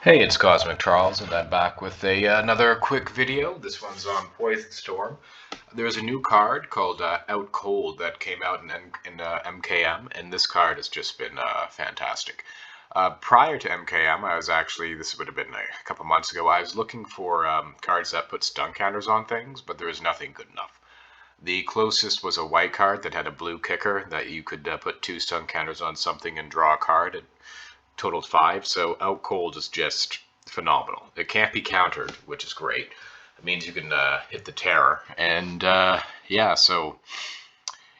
Hey, it's Cosmic Charles, and I'm back with another quick video. This one's on Poison Storm. There's a new card called Out Cold that came out in MKM, and this card has just been fantastic. Prior to MKM, I was actually, this would have been a couple months ago, I was looking for cards that put stun counters on things, but there was nothing good enough. The closest was a white card that had a blue kicker that you could put 2 stun counters on something and draw a card. It totaled 5, so Out Cold is just phenomenal. It can't be countered, which is great. It means you can hit the terror, and yeah, so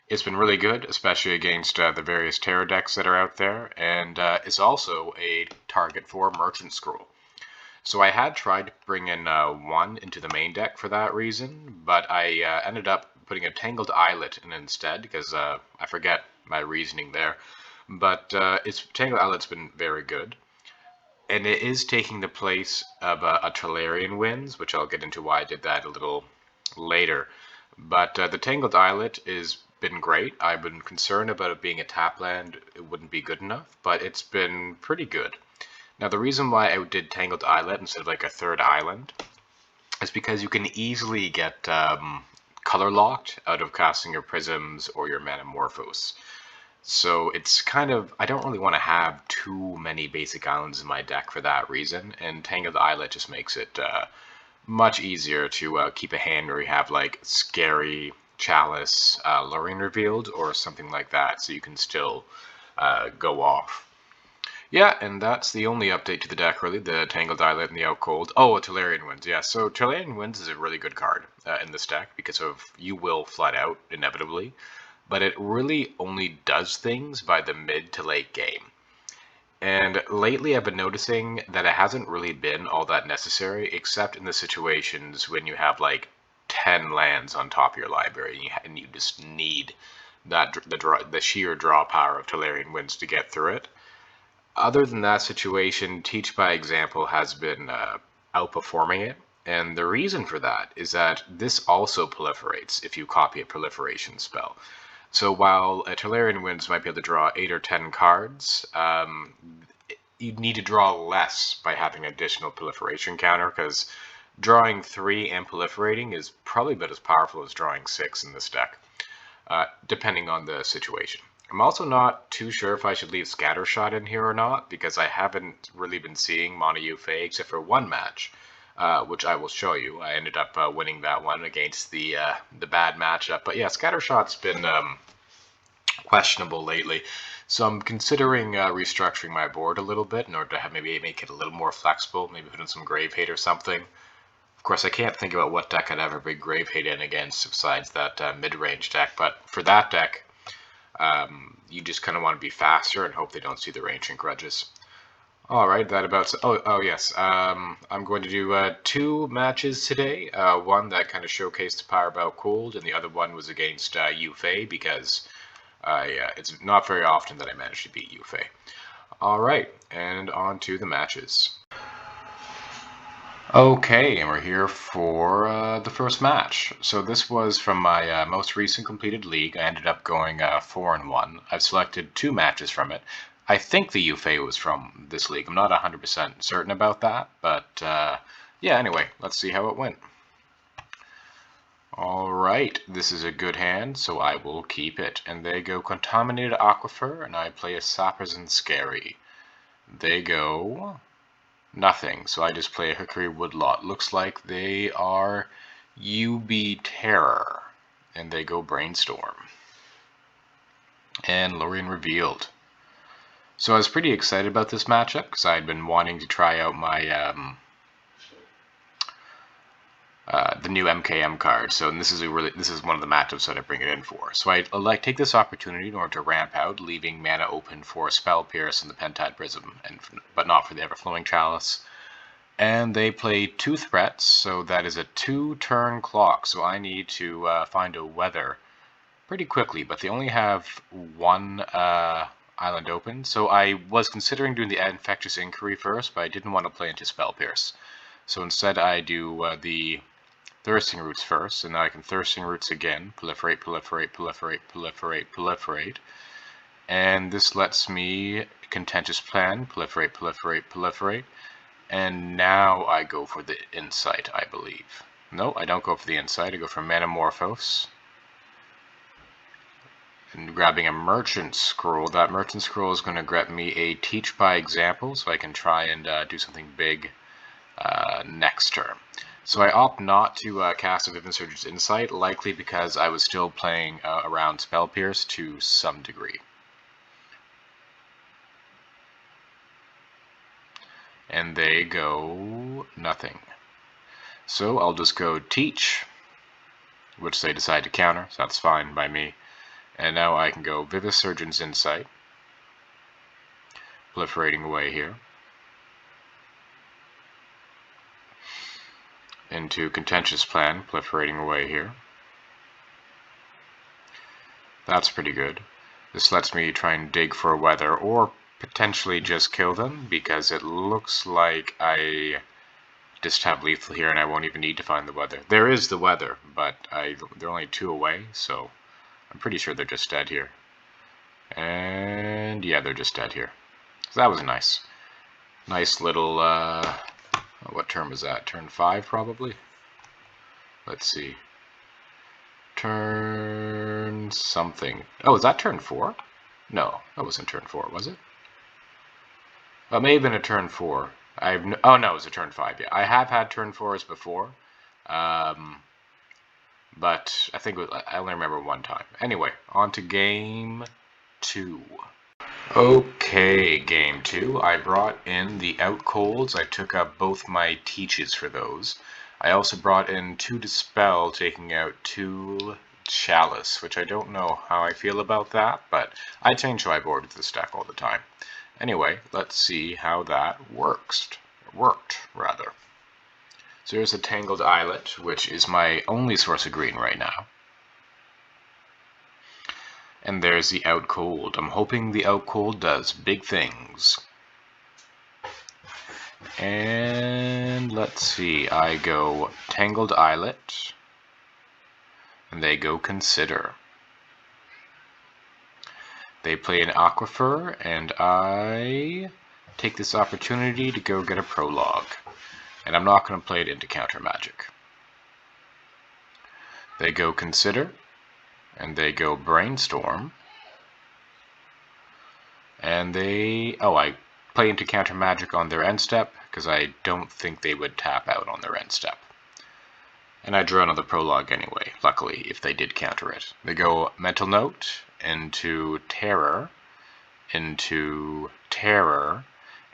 it's been really good, especially against the various terror decks that are out there, and it's also a target for Merchant Scroll. So I had tried to bring in 1 into the main deck for that reason, but I ended up putting a Tangled Islet in instead, because I forget my reasoning there. But its Tangled Islet's been very good. And it is taking the place of a Tolarian Winds, which I'll get into why I did that a little later. But the Tangled Islet has been great. I've been concerned about it being a tap land. It wouldn't be good enough, but it's been pretty good. Now, the reason why I did Tangled Islet instead of like a third island is because you can easily get color locked out of casting your Prisms or your Manamorphose. So it's kind of, I don't really want to have too many basic islands in my deck for that reason, and Tangled Islet just makes it much easier to keep a hand where you have like Scary, Chalice, Luring Revealed, or something like that, so you can still go off. Yeah, and that's the only update to the deck, really, the Tangled Islet and the Out Cold. Oh, Tolarian Winds, yeah. So Tolarian Winds is a really good card in this deck because of you will flood out, inevitably, but it really only does things by the mid to late game. And lately I've been noticing that it hasn't really been all that necessary, except in the situations when you have like 10 lands on top of your library and you just need the sheer draw power of Tolarian Winds to get through it. Other than that situation, Teach by Example has been outperforming it. And the reason for that is that this also proliferates if you copy a proliferation spell. So while a Tolarian Winds might be able to draw 8 or 10 cards, you'd need to draw less by having an additional proliferation counter, because drawing 3 and proliferating is probably about as powerful as drawing 6 in this deck, depending on the situation. I'm also not too sure if I should leave Scattershot in here or not, because I haven't really been seeing Mono Yuffie except for one match, which I will show you. I ended up winning that one against the bad matchup. But yeah, Scattershot's been questionable lately. So I'm considering restructuring my board a little bit in order to have maybe make it a little more flexible, maybe put in some Grave Hate or something. Of course, I can't think about what deck I'd have a big Grave Hate in against besides that mid-range deck, but for that deck, you just kind of want to be faster and hope they don't see the Ancient Grudges. All right, that about. Oh yes. I'm going to do 2 matches today. One that kind of showcased the power of Out Cold, and the other one was against Yuffie, because it's not very often that I manage to beat Yuffie. All right, and on to the matches. Okay, and we're here for the first match. So this was from my most recent completed league. I ended up going 4-1. I've selected 2 matches from it. I think the Yuffie was from this league. I'm not 100% certain about that, but yeah, anyway, let's see how it went. Alright, this is a good hand, so I will keep it. And they go Contaminated Aquifer, and I play a Sapphirzon Scary. They go nothing, so I just play a Hickory Woodlot. Looks like they are UB Terror, and they go Brainstorm. And Lorien Revealed. So I was pretty excited about this matchup because I had been wanting to try out my the new MKM card. So this is one of the matchups that I bring it in for. So I like take this opportunity in order to ramp out, leaving mana open for Spell Pierce and the Pentide Prism, but not for the Everflowing Chalice. And they play 2 threats, so that is a 2-turn clock. So I need to find a weather pretty quickly, but they only have 1 island open. So I was considering doing the Infectious Inquiry first, but I didn't want to play into Spell Pierce. So instead I do the Thirsting Roots first, and now I can Thirsting Roots again, proliferate, proliferate, proliferate, proliferate, proliferate. And this lets me Contentious Plan, proliferate, proliferate, proliferate. And now I go for the insight, I believe. No, I don't go for the insight. I go for Manamorphose. And grabbing a Merchant Scroll. That Merchant Scroll is going to grant me a Teach by Example, so I can try and do something big next turn. So I opt not to cast a Vivid Surge's Insight, likely because I was still playing around Spell Pierce to some degree. And they go nothing. So I'll just go Teach, which they decide to counter, so that's fine by me. And now I can go Vivisurgeon's Insight, proliferating away here, into Contentious Plan, proliferating away here. That's pretty good. This lets me try and dig for a weather, or potentially just kill them, because it looks like I just have lethal here and I won't even need to find the weather. There is the weather, but they're only 2 away, so I'm pretty sure they're just dead here. And yeah, they're just dead here. So that was nice. Nice little, what turn was that? Turn 5, probably? Let's see. Turn something. Oh, is that turn 4? No, that wasn't turn 4, was it? Well, it may have been a turn 4. Oh no, it was a turn 5, yeah. I have had turn 4s before. But I think I only remember one time. Anyway, on to game 2. Okay, game 2. I brought in the Out Colds. I took up both my Teaches for those. I also brought in 2 Dispel, taking out 2 Chalice, which I don't know how I feel about that, but I change my board with this deck all the time. Anyway, let's see how that worked, rather. So here's a Tangled Islet, which is my only source of green right now. And there's the Out Cold. I'm hoping the Out Cold does big things. And let's see, I go Tangled Islet, and they go Consider. They play an Aquifer, and I take this opportunity to go get a Prologue. And I'm not going to play it into Counter Magic. They go Consider, and they go Brainstorm. And I play into Counter Magic on their end step, because I don't think they would tap out on their end step. And I draw another Prologue anyway, luckily, if they did counter it. They go Mental Note, into Terror,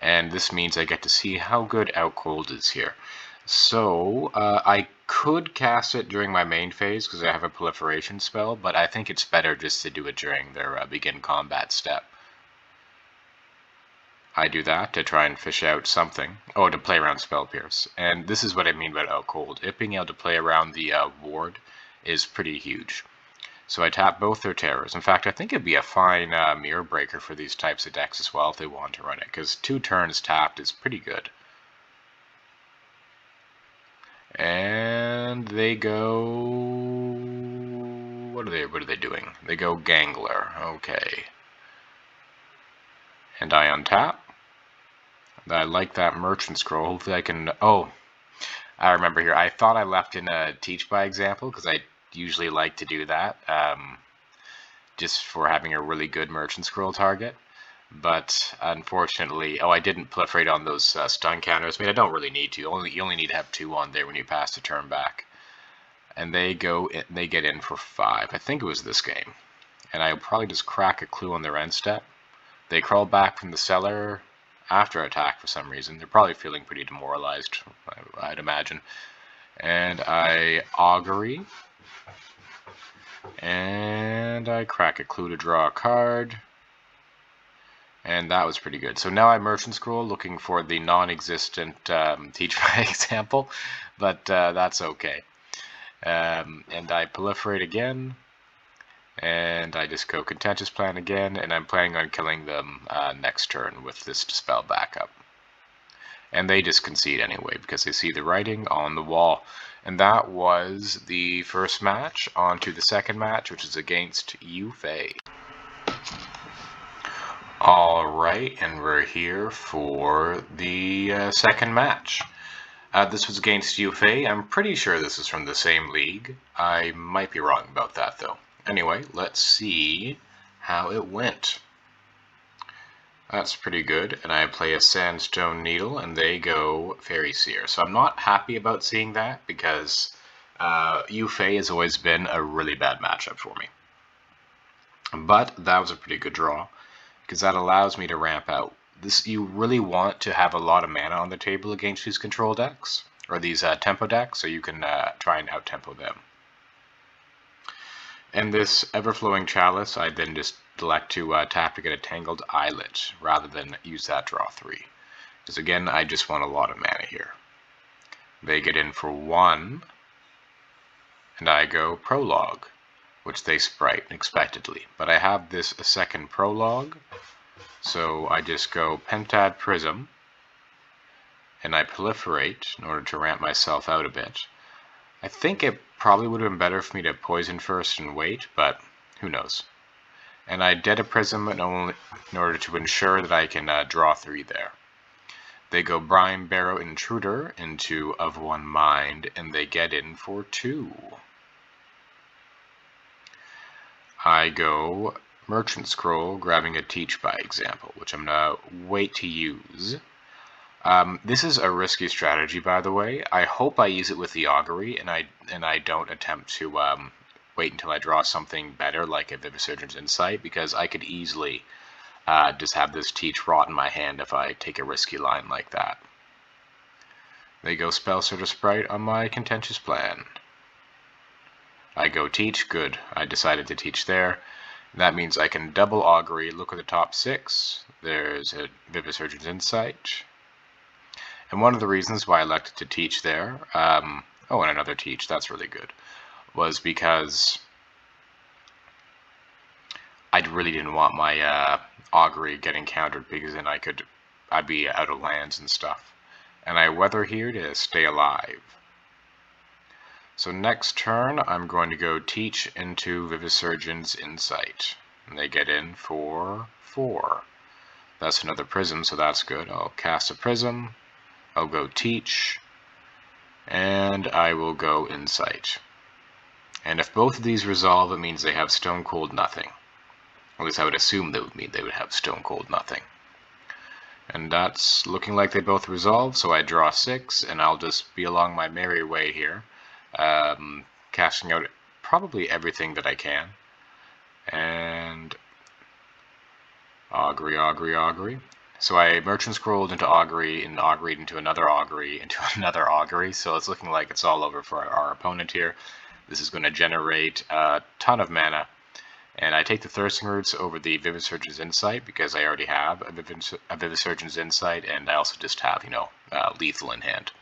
and this means I get to see how good Out Cold is here. So, I could cast it during my main phase, because I have a proliferation spell, but I think it's better just to do it during their begin combat step. I do that to try and fish out something. Oh, to play around Spell Pierce. And this is what I mean by Out Cold. It being able to play around the ward is pretty huge. So I tap both their terrors. In fact, I think it'd be a fine mirror breaker for these types of decks as well if they want to run it, because 2 turns tapped is pretty good. And they go... What are they doing? They go Gangler. Okay. And I untap. I like that Merchant Scroll. Hopefully I can... Oh, I remember here. I thought I left in a Teach by Example, because I usually like to do that, just for having a really good Merchant Scroll target. But unfortunately, I didn't proliferate on those stun counters. I mean, I don't really need to. You only need to have 2 on there when you pass the turn back. And they get in for 5. I think it was this game. And I'll probably just crack a clue on their end step. They crawl back from the cellar after attack for some reason. They're probably feeling pretty demoralized, I'd imagine. And I Augury. And I crack a clue to draw a card. And that was pretty good. So now I Merchant Scroll, looking for the non-existent Teach by Example, but that's okay. And I proliferate again, and I just go Contentious Plan again, and I'm planning on killing them next turn with this Dispel backup. And they just concede anyway, because they see the writing on the wall. And that was the first match. On to the second match, which is against Yufei. Alright, and we're here for the second match. This was against UFA. I'm pretty sure this is from the same league. I might be wrong about that though. Anyway, let's see how it went. That's pretty good, and I play a Sandstone Needle, and they go Fairy Seer. So I'm not happy about seeing that, because UFA has always been a really bad matchup for me. But that was a pretty good draw, because that allows me to ramp out. You really want to have a lot of mana on the table against these control decks, or these tempo decks, so you can try and out-tempo them. And this Everflowing Chalice, I then just elect to tap to get a Tangled Eyelet, rather than use that draw 3. Because again, I just want a lot of mana here. They get in for 1, and I go Prologue, which they sprite expectedly. But I have this a second Prologue, so I just go Pentad Prism, and I proliferate in order to ramp myself out a bit. I think it probably would have been better for me to poison first and wait, but who knows. And I dead a Prism in order to ensure that I can draw 3 there. They go Brine Barrow Intruder into Of One Mind, and they get in for 2. I go Merchant Scroll, grabbing a Teach by example, which I'm going to wait to use. This is a risky strategy, by the way. I hope I use it with the Augury, and I don't attempt to wait until I draw something better, like a Vivisurgent's Insight, because I could easily just have this Teach rot in my hand if I take a risky line like that. They go Spellsorter Sprite on my Contentious Plan. I go Teach, good. I decided to Teach there. That means I can double Augury, look at the top 6. There's a Vivisurgent's Insight. And one of the reasons why I elected to Teach there, and another Teach, that's really good, was because I really didn't want my Augury getting countered, because then I'd be out of lands and stuff. And I Weather here to stay alive. So next turn, I'm going to go Teach into Vivisurgent's Insight. And they get in for 4. That's another Prism, so that's good. I'll cast a Prism. I'll go Teach, and I will go Insight. And if both of these resolve, it means they have Stone Cold Nothing. At least I would assume that would mean they would have Stone Cold Nothing. And that's looking like they both resolve, so I draw 6, and I'll just be along my merry way here, casting out probably everything that I can. And Augury. So I Merchant Scrolled into Augury, and Auguried into another Augury, into another Augury. So it's looking like it's all over for our opponent here. This is going to generate a ton of mana. And I take the Thirsting Roots over the Vivisurgent's Insight, because I already have a Vivisurgent's Insight, and I also just have, lethal in hand.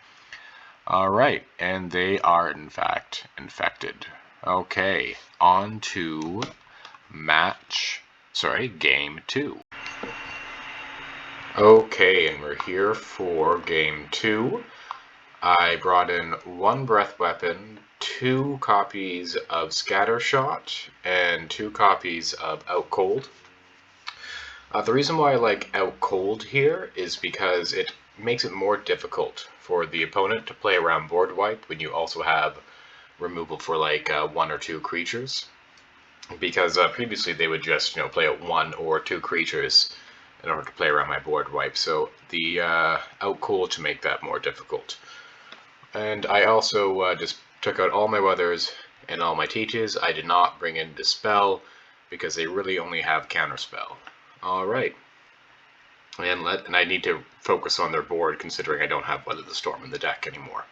Alright, and they are in fact infected. Okay, on to game 2. Okay, and we're here for game 2. I brought in 1 Breath Weapon, 2 copies of Scattershot, and 2 copies of Out Cold. The reason why I like Out Cold here is because it makes it more difficult for the opponent to play around board wipe when you also have removal for like 1 or 2 creatures. Because previously they would just play out 1 or 2 creatures in order to play around my board wipe. So the Out Cold to make that more difficult. And I also just took out all my Weathers and all my Teaches. I did not bring in Dispel because they really only have Counterspell. Alright. And I need to focus on their board, considering I don't have Weather the Storm in the deck anymore.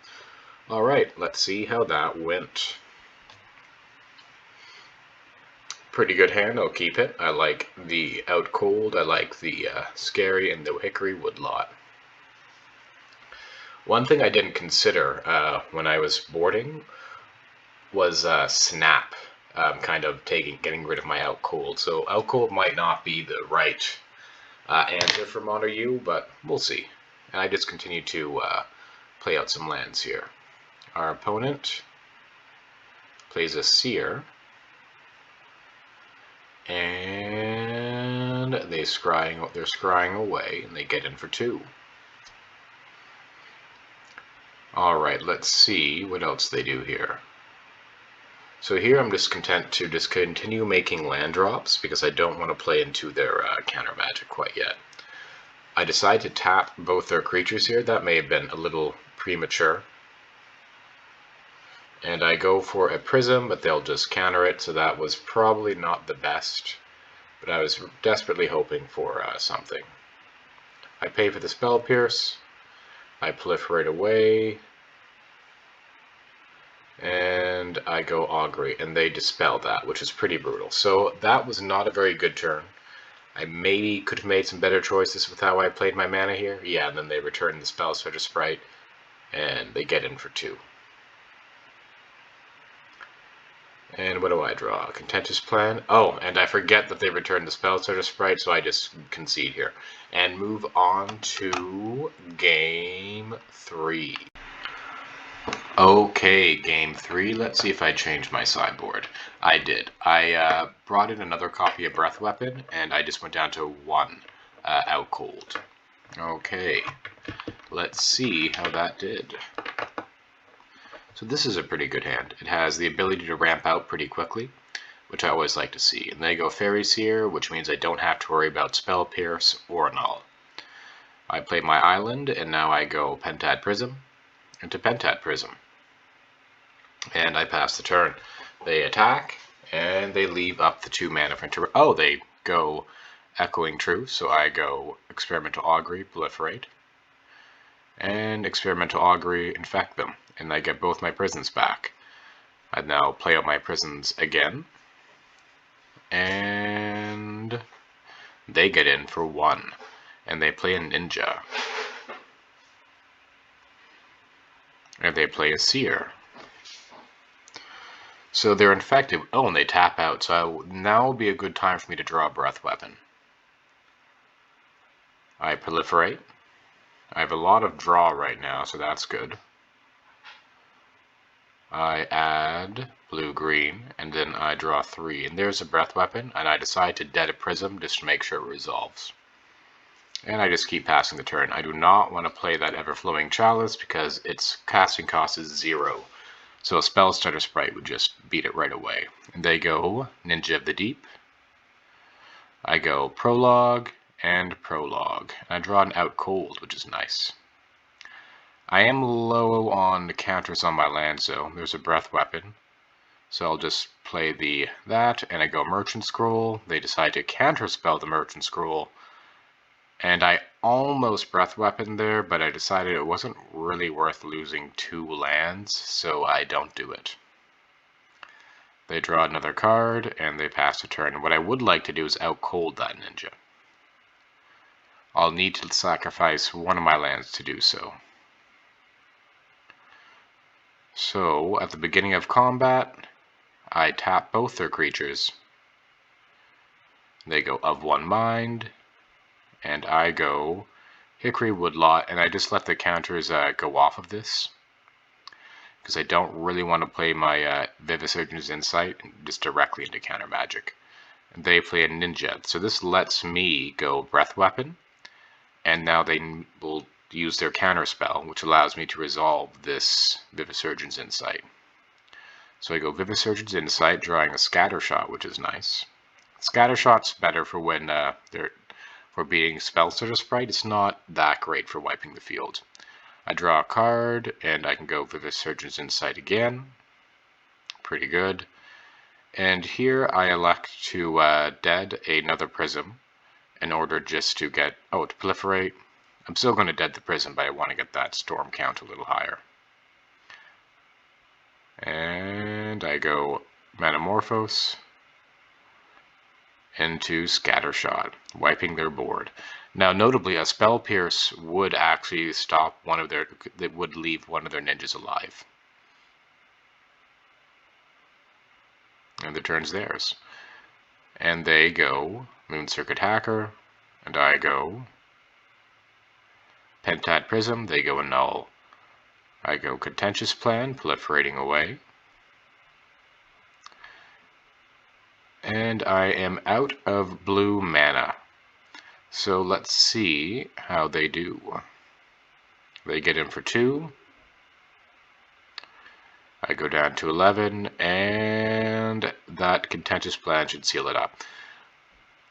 Alright, let's see how that went. Pretty good hand, I'll keep it. I like the Out Cold, I like the Scary, and the Hickory Woodlot. One thing I didn't consider when I was boarding was Snap, kind of getting rid of my Out Cold. So Out Cold might not be the right answer for Mono U, but we'll see. And I just continue to play out some lands here. Our opponent plays a Seer, and they're scrying away, and they get in for 2. Alright, let's see what else they do here. So here I'm just content to just continue making land drops, because I don't want to play into their counter magic quite yet. I decide to tap both their creatures here. That may have been a little premature. And I go for a prism, but they'll just counter it, so that was probably not the best. But I was desperately hoping for something. I pay for the Spell Pierce. I proliferate away. And I go Augury, and they dispel that, which is pretty brutal. So that was not a very good turn. I maybe could have made some better choices with how I played my mana here. Yeah, and then they return the Spell Searcher Sprite, and they get in for 2. And what do I draw? Contentious Plan? Oh, and I forget that they return the Spell Searcher Sprite, so I just concede here. And move on to Game 3. Okay, Game 3. Let's see if I changed my sideboard. I did. I brought in another copy of Breath Weapon, and I just went down to 1 out cold. Okay, let's see how that did. So this is a pretty good hand. It has the ability to ramp out pretty quickly, which I always like to see. And they go Fairy Seer, which means I don't have to worry about Spell Pierce or Null. I play my island, and now I go Pentad Prism into Pentad Prism. And I pass the turn. They attack, and they leave up the 2 mana for they go Echoing Truth, so I go Experimental Augury, Proliferate, and Experimental Augury, Infect them, and I get both my prisons back. I now play out my prisons again, and they get in for 1, and they play a Ninja, and they play a Seer. So they're infected. Oh, and they tap out. So now would be a good time for me to draw a Breath Weapon. I proliferate. I have a lot of draw right now, so that's good. I add blue-green, and then I draw 3. And there's a Breath Weapon, and I decide to dead a Prism just to make sure it resolves. And I just keep passing the turn. I do not want to play that Everflowing Chalice because its casting cost is 0. So a Spell Starter Sprite would just beat it right away. And they go Ninja of the Deep. I go Prologue and Prologue. And I draw an Out Cold, which is nice. I am low on the counters on my land, so there's a Breath Weapon. So I'll just play that, and I go Merchant Scroll. They decide to counterspell the Merchant Scroll. And I almost Breath Weapon there, but I decided it wasn't really worth losing 2 lands, so I don't do it. They draw another card, and they pass a turn. What I would like to do is out cold that Ninja. I'll need to sacrifice 1 of my lands to do so. So, at the beginning of combat, I tap both their creatures. They go of 1 mind. And I go Hickory Woodlot, and I just let the counters go off of this, because I don't really want to play my Vivisurgeon's Insight just directly into counter magic. And they play a Ninja, so this lets me go Breath Weapon, and now they will use their counter spell, which allows me to resolve this Vivisurgeon's Insight. So I go Vivisurgeon's Insight, drawing a Scatter Shot, which is nice. Scatter Shot's better for when for beating Spell Searcher Sprite. It's not that great for wiping the field. I draw a card, and I can go Vivisurgeon's Insight again. Pretty good. And here I elect to dead another Prism in order just to get, to proliferate. I'm still going to dead the Prism, but I want to get that Storm count a little higher. And I go Metamorphose into Scattershot, wiping their board. Now, notably, a Spell Pierce would actually stop that would leave one of their ninjas alive. And the turn's theirs. And they go Moon Circuit Hacker, and I go Pentad Prism, they go Null. I go Contentious Plan, proliferating away. And I am out of blue mana. So let's see how they do. They get in for 2. I go down to 11, and that contentious plan should seal it up.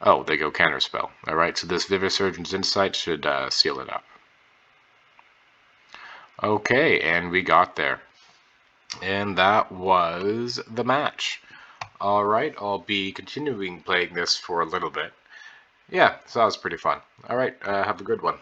Oh, they go counterspell. Alright, so this Vivisurgeon's Insight should seal it up. Okay, and we got there. And that was the match. Alright, I'll be continuing playing this for a little bit. Yeah, so that was pretty fun. Alright, have a good one.